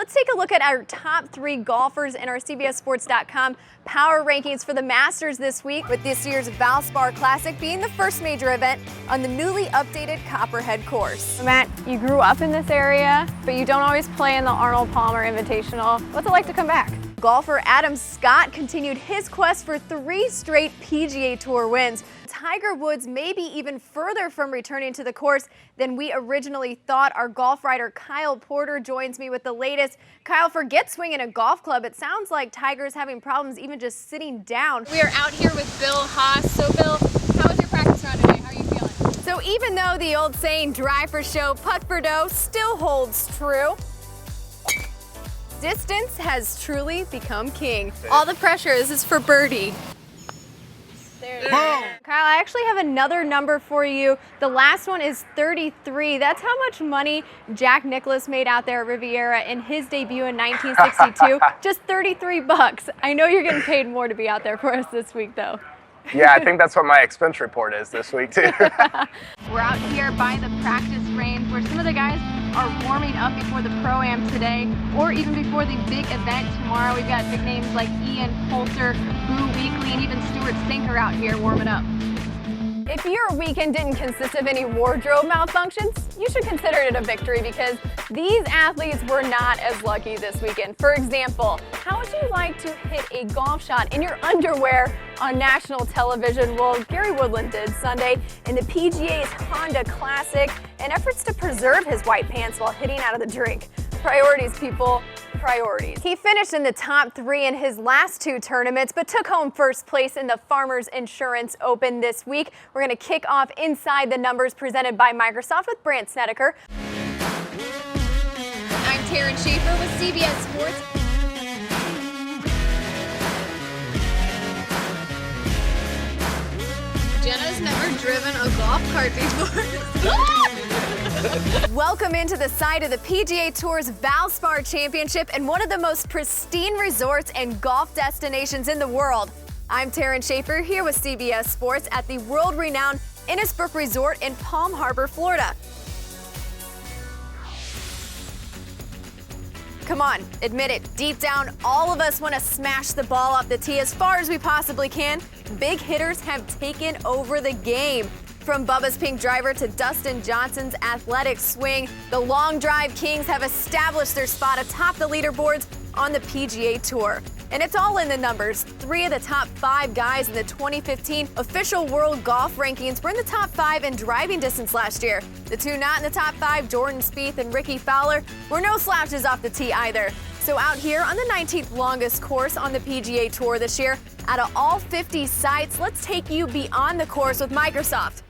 let's take a look at our top 3 golfers in our CBSSports.com power rankings for the Masters this week, with this year's Valspar Classic being the first major event on the newly updated Copperhead course. Matt, you grew up in this area, but you don't always play in the Arnold Invitational. What's it like to come back? Golfer Adam Scott continued his quest for 3 straight PGA Tour wins. Tiger Woods may be even further from returning to the course than we originally thought. Our golf writer Kyle Porter joins me with the latest. Kyle, forget swinging a golf club. It sounds like Tiger's having problems even just sitting down. We are out here with Bill Haas. So Bill, how was your practice round today? How are you feeling? So even though the old saying drive for show, putt for dough still holds true, distance has truly become king. All the pressure, this is for birdie. Kyle, I actually have another number for you. The last one is 33. That's how much money Jack Nicklaus made out there at Riviera in his debut in 1962. Just 33 bucks. I know you're getting paid more to be out there for us this week, though. Yeah, I think that's what my expense report is this week, too. We're out here by the practice range where some of the guys are warming up before the Pro-Am today, or even before the big event tomorrow. We've got big names like Ian Poulter, Boo Weekley, and even Stuart Stinker out here warming up. If your weekend didn't consist of any wardrobe malfunctions, you should consider it a victory, because these athletes were not as lucky this weekend. For example, how would you like to hit a golf shot in your underwear on national television? Well, Gary Woodland did Sunday in the PGA's Honda Classic in efforts to preserve his white pants while hitting out of the drink. Priorities, people. Priorities. He finished in the top 3 in his last 2 tournaments, but took home first place in the Farmers Insurance Open this week. We're going to kick off Inside the Numbers, presented by Microsoft, with Brant Snedeker. I'm Teryn Schaefer with CBS Sports. Jenna's never driven a golf cart before. Welcome into the site of the PGA Tour's Valspar Championship and one of the most pristine resorts and golf destinations in the world. I'm Teryn Schaefer here with CBS Sports at the world-renowned Innisbrook Resort in Palm Harbor, Florida. Come on, admit it. Deep down, all of us want to smash the ball off the tee as far as we possibly can. Big hitters have taken over the game. From Bubba's pink driver to Dustin Johnson's athletic swing, the long drive kings have established their spot atop the leaderboards on the PGA Tour. And it's all in the numbers. 3 of the top 5 guys in the 2015 official world golf rankings were in the top 5 in driving distance last year. The 2 not in the top 5, Jordan Spieth and Ricky Fowler, were no slouches off the tee either. So out here on the 19th longest course on the PGA Tour this year, out of all 50 sites, let's take you beyond the course with Microsoft.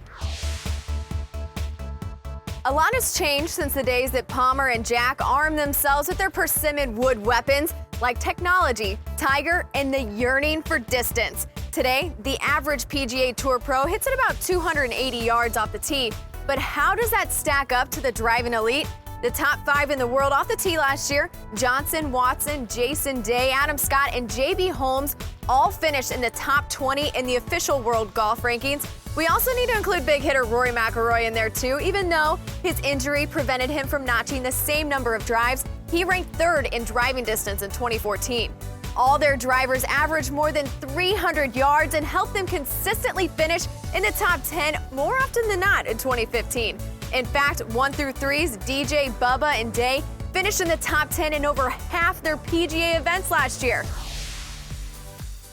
A lot has changed since the days that Palmer and Jack armed themselves with their persimmon wood weapons, like technology, Tiger, and the yearning for distance. Today, the average PGA Tour pro hits it about 280 yards off the tee. But how does that stack up to the driving elite? The top 5 in the world off the tee last year, Johnson, Watson, Jason Day, Adam Scott, and J.B. Holmes, all finished in the top 20 in the official world golf rankings. We also need to include big hitter Rory McIlroy in there too. Even though his injury prevented him from notching the same number of drives, he ranked 3rd in driving distance in 2014. All their drivers averaged more than 300 yards and helped them consistently finish in the top 10 more often than not in 2015. In fact, 1 through 3's DJ, Bubba, and Day finished in the top 10 in over half their PGA events last year.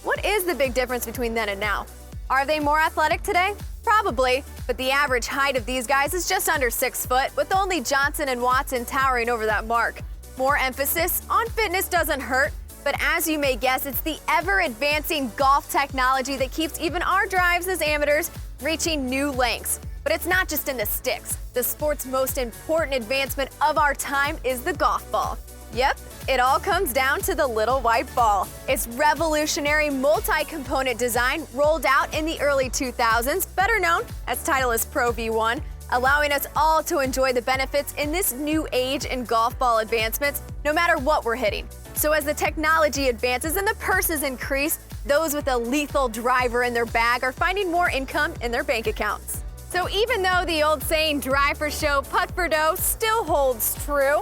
What is the big difference between then and now? Are they more athletic today? Probably, but the average height of these guys is just under 6 foot, with only Johnson and Watson towering over that mark. More emphasis on fitness doesn't hurt, but as you may guess, it's the ever-advancing golf technology that keeps even our drives as amateurs reaching new lengths. But it's not just in the sticks. The sport's most important advancement of our time is the golf ball. Yep, it all comes down to the little white ball. Its revolutionary multi-component design rolled out in the early 2000s, better known as Titleist Pro V1, allowing us all to enjoy the benefits in this new age in golf ball advancements, no matter what we're hitting. So as the technology advances and the purses increase, those with a lethal driver in their bag are finding more income in their bank accounts. So even though the old saying drive for show, putt for dough still holds true,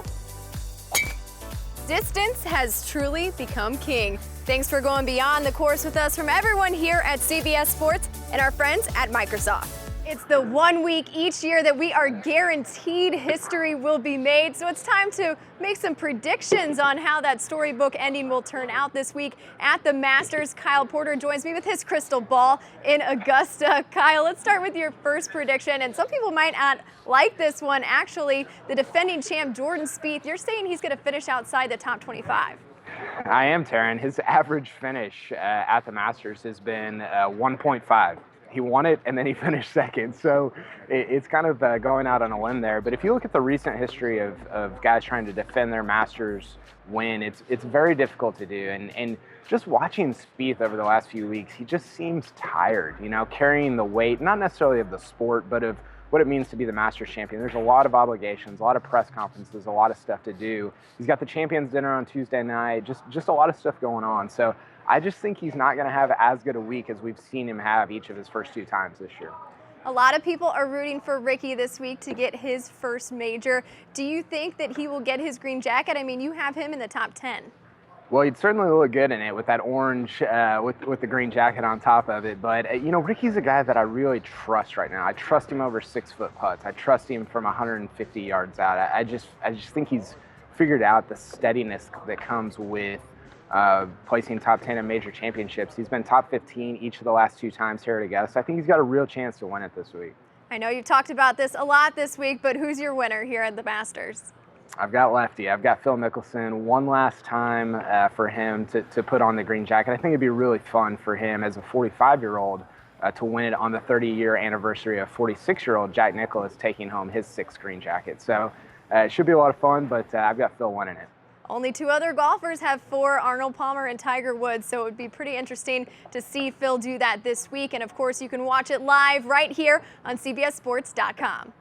Distance has truly become king. Thanks for going beyond the course with us from everyone here at CBS Sports and our friends at Microsoft. It's the 1 week each year that we are guaranteed history will be made, so it's time to make some predictions on how that storybook ending will turn out this week at the Masters. Kyle Porter joins me with his crystal ball in Augusta. Kyle, let's start with your first prediction, and some people might not like this one. Actually, the defending champ Jordan Spieth, you're saying he's going to finish outside the top 25. I am, Teryn. His average finish at the Masters has been 1.5. He won it, and then he finished second. So it's kind of going out on a limb there. But if you look at the recent history of guys trying to defend their Masters win, it's very difficult to do. And just watching Spieth over the last few weeks, he just seems tired, you know, carrying the weight, not necessarily of the sport, but of what it means to be the Masters champion. There's a lot of obligations, a lot of press conferences, a lot of stuff to do. He's got the Champions Dinner on Tuesday night, just a lot of stuff going on. So I just think he's not going to have as good a week as we've seen him have each of his first 2 times this year. A lot of people are rooting for Ricky this week to get his first major. Do you think that he will get his green jacket? I mean, you have him in the top 10. Well, he'd certainly look good in it with that orange, with the green jacket on top of it. But, you know, Ricky's a guy that I really trust right now. I trust him over 6-foot putts. I trust him from 150 yards out. I just think he's figured out the steadiness that comes with placing top 10 in major championships. He's been top 15 each of the last 2 times here at Augusta. I think he's got a real chance to win it this week. I know you've talked about this a lot this week, but who's your winner here at the Masters? I've got lefty. I've got Phil Mickelson. One last time for him to put on the green jacket. I think it'd be really fun for him as a 45-year-old to win it on the 30-year anniversary of 46-year-old Jack Nicklaus taking home his 6th green jacket. So it should be a lot of fun, but I've got Phil winning it. Only 2 other golfers have 4, Arnold Palmer and Tiger Woods, so it would be pretty interesting to see Phil do that this week. And of course, you can watch it live right here on CBSSports.com.